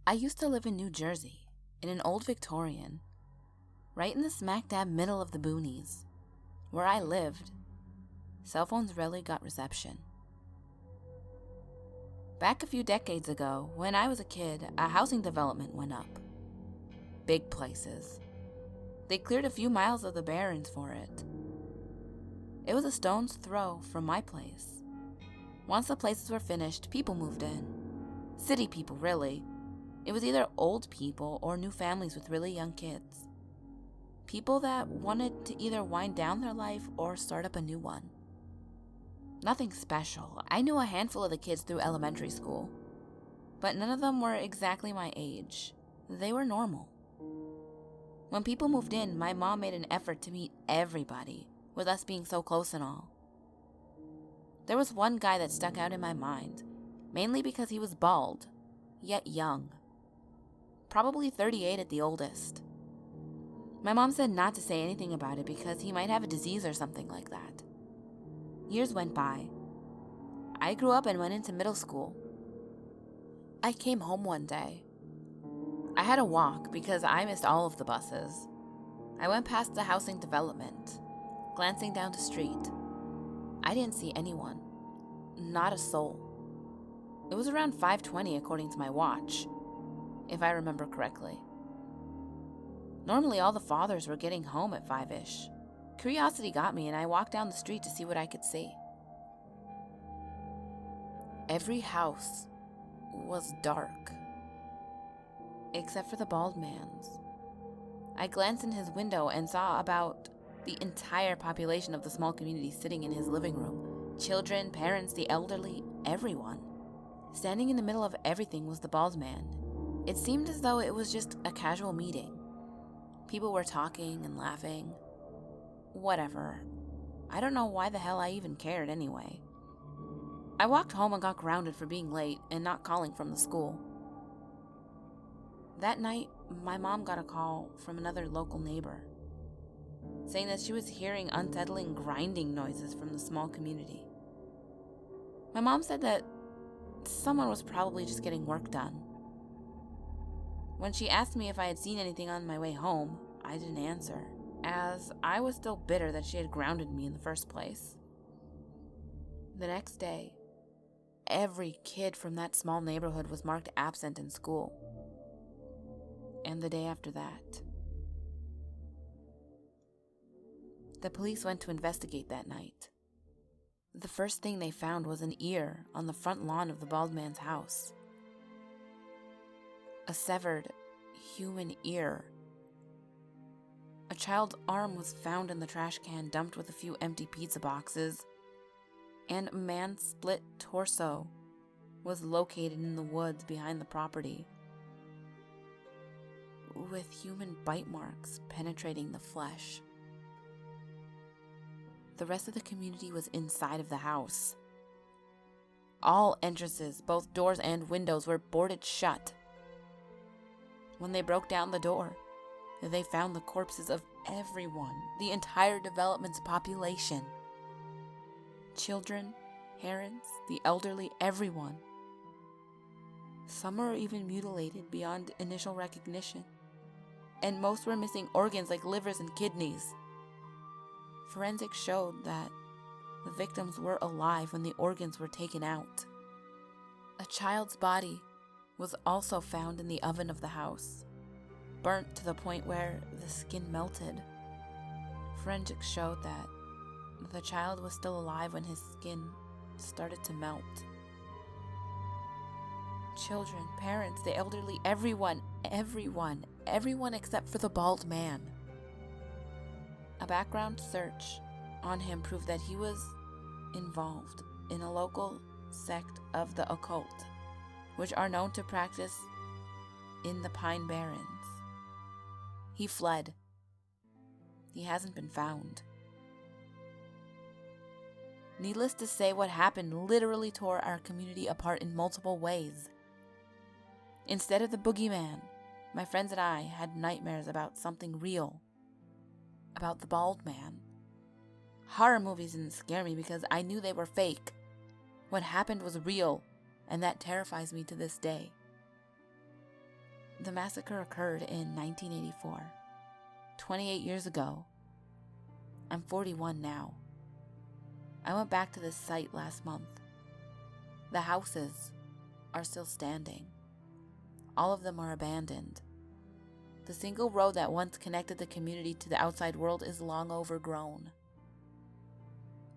I used to live in New Jersey, in an old Victorian, right in the smack dab middle of the boonies. Where I lived, cell phones rarely got reception. Back a few decades ago, when I was a kid, a housing development went up. Big places. They cleared a few miles of the barrens for it. It was a stone's throw from my place. Once the places were finished, people moved in. City people, really. It was either old people or new families with really young kids. People that wanted to either wind down their life or start up a new one. Nothing special. I knew a handful of the kids through elementary school, but none of them were exactly my age. They were normal. When people moved in, my mom made an effort to meet everybody, with us being so close and all. There was one guy that stuck out in my mind, mainly because he was bald, yet young. Probably 38 at the oldest. My mom said not to say anything about it because he might have a disease or something like that. Years went by. I grew up and went into middle school. I came home one day. I had to walk because I missed all of the buses. I went past the housing development, glancing down the street. I didn't see anyone. Not a soul. It was around 5:20 according to my watch, if I remember correctly. Normally all the fathers were getting home at 5-ish. Curiosity got me and I walked down the street to see what I could see. Every house was dark, except for the bald man's. I glanced in his window and saw about the entire population of the small community sitting in his living room. Children, parents, the elderly, everyone. Standing in the middle of everything was the bald man. It seemed as though it was just a casual meeting. People were talking and laughing. Whatever. I don't know why the hell I even cared anyway. I walked home and got grounded for being late and not calling from the school. That night, my mom got a call from another local neighbor, saying that she was hearing unsettling grinding noises from the small community. My mom said that someone was probably just getting work done. When she asked me if I had seen anything on my way home, I didn't answer, as I was still bitter that she had grounded me in the first place. The next day, every kid from that small neighborhood was marked absent in school. And the day after that. The police went to investigate that night. The first thing they found was an ear on the front lawn of the bald man's house. A severed human ear. A child's arm was found in the trash can dumped with a few empty pizza boxes, and a man's split torso was located in the woods behind the property, with human bite marks penetrating the flesh. The rest of the community was inside of the house. All entrances, both doors and windows, were boarded shut. When they broke down the door, they found the corpses of everyone, the entire development's population. Children, parents, the elderly, everyone. Some were even mutilated beyond initial recognition, and most were missing organs like livers and kidneys. Forensics showed that the victims were alive when the organs were taken out. A child's body was also found in the oven of the house, burnt to the point where the skin melted. Forensics showed that the child was still alive when his skin started to melt. Children, parents, the elderly, everyone except for the bald man. A background search on him proved that he was involved in a local sect of the occult, which are known to practice in the Pine Barrens. He fled. He hasn't been found. Needless to say, what happened literally tore our community apart in multiple ways. Instead of the boogeyman, my friends and I had nightmares about something real. About the bald man. Horror movies didn't scare me because I knew they were fake. What happened was real, and that terrifies me to this day. The massacre occurred in 1984, 28 years ago. I'm 41 now. I went back to this site last month. The houses are still standing. All of them are abandoned. The single road that once connected the community to the outside world is long overgrown.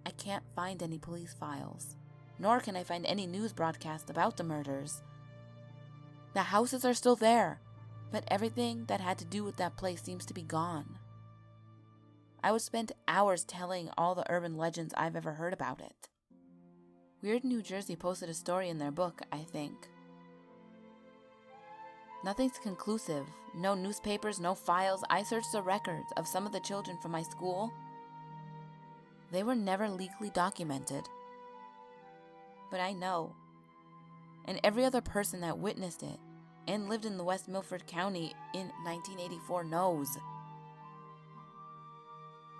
I can't find any police files, nor can I find any news broadcast about the murders. The houses are still there, but everything that had to do with that place seems to be gone. I would spend hours telling all the urban legends I've ever heard about it. Weird New Jersey posted a story in their book, I think. Nothing's conclusive. No newspapers, no files. I searched the records of some of the children from my school. They were never legally documented. But I know. And every other person that witnessed it and lived in the West Milford County in 1984 knows.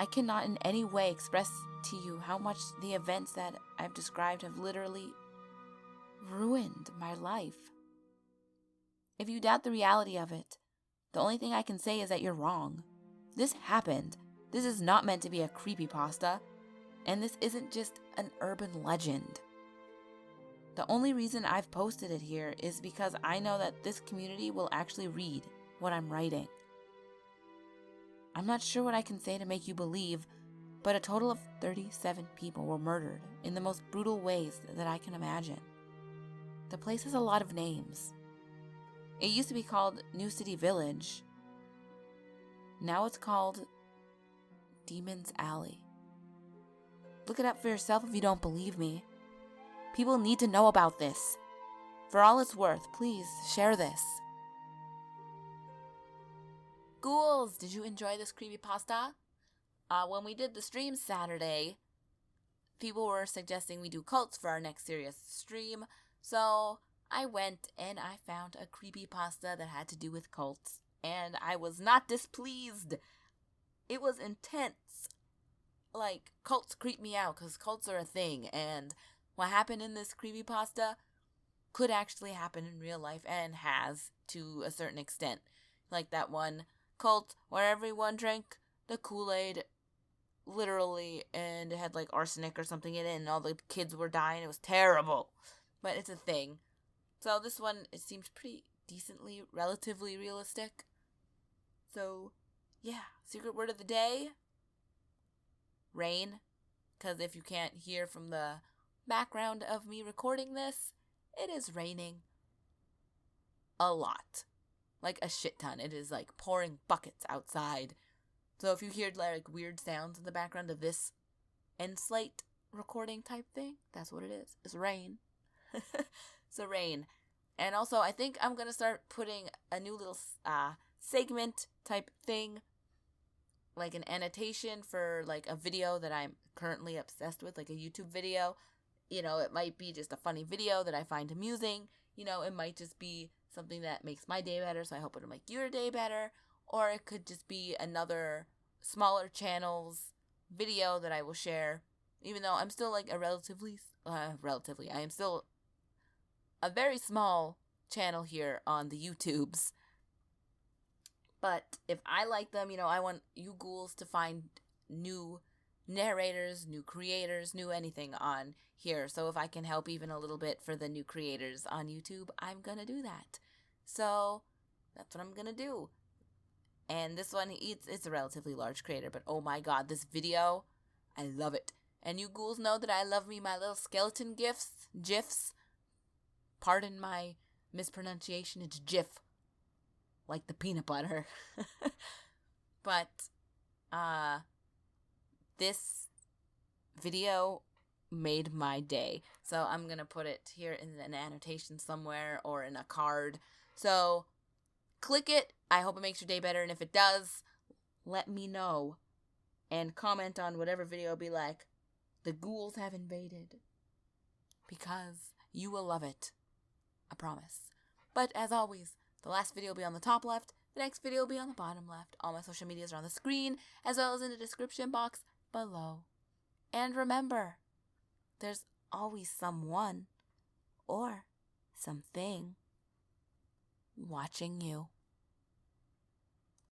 I cannot in any way express to you how much the events that I've described have literally ruined my life. If you doubt the reality of it, the only thing I can say is that you're wrong. This happened. This is not meant to be a creepypasta, and this isn't just an urban legend. The only reason I've posted it here is because I know that this community will actually read what I'm writing. I'm not sure what I can say to make you believe, but a total of 37 people were murdered in the most brutal ways that I can imagine. The place has a lot of names. It used to be called New City Village. Now it's called Demon's Alley. Look it up for yourself if you don't believe me. People need to know about this. For all it's worth, please share this. Ghouls, did you enjoy this creepypasta? When we did the stream Saturday, people were suggesting we do cults for our next serious stream, so I went and I found a creepypasta that had to do with cults, and I was not displeased. It was intense. Like, cults creep me out because cults are a thing, and what happened in this creepypasta could actually happen in real life and has to a certain extent. Like that one cult where everyone drank the Kool-Aid literally and it had like arsenic or something in it and all the kids were dying. It was terrible. But it's a thing. So this one, it seems pretty decently, relatively realistic. So, yeah. Secret word of the day. Rain. Because if you can't hear from the background of me recording this, it is raining a lot. Like a shit ton. It is like pouring buckets outside. So if you hear like weird sounds in the background of this end slate recording type thing, that's what it is. It's rain. So rain. And also I think I'm going to start putting a new little segment type thing. Like an annotation for like a video that I'm currently obsessed with. Like a YouTube video. You know, it might be just a funny video that I find amusing. You know, it might just be something that makes my day better, so I hope it'll make your day better. Or it could just be another smaller channel's video that I will share. Even though I'm still like a I am still a very small channel here on the YouTubes. But if I like them, you know, I want you ghouls to find new narrators, new creators, new anything on here. So if I can help even a little bit for the new creators on YouTube, I'm gonna do that. So that's what I'm gonna do. And this one, it's a relatively large creator, but oh my god, this video, I love it. And you ghouls know that I love me my little skeleton gifs. Pardon my mispronunciation, it's GIF. Like the peanut butter. But, this video made my day. So I'm gonna put it here in an annotation somewhere or in a card. So click it. I hope it makes your day better. And if it does, let me know. And comment on whatever video be like, the ghouls have invaded. Because you will love it. I promise. But as always, the last video will be on the top left. The next video will be on the bottom left. All my social medias are on the screen, as well as in the description box below. And remember, there's always someone or something watching you.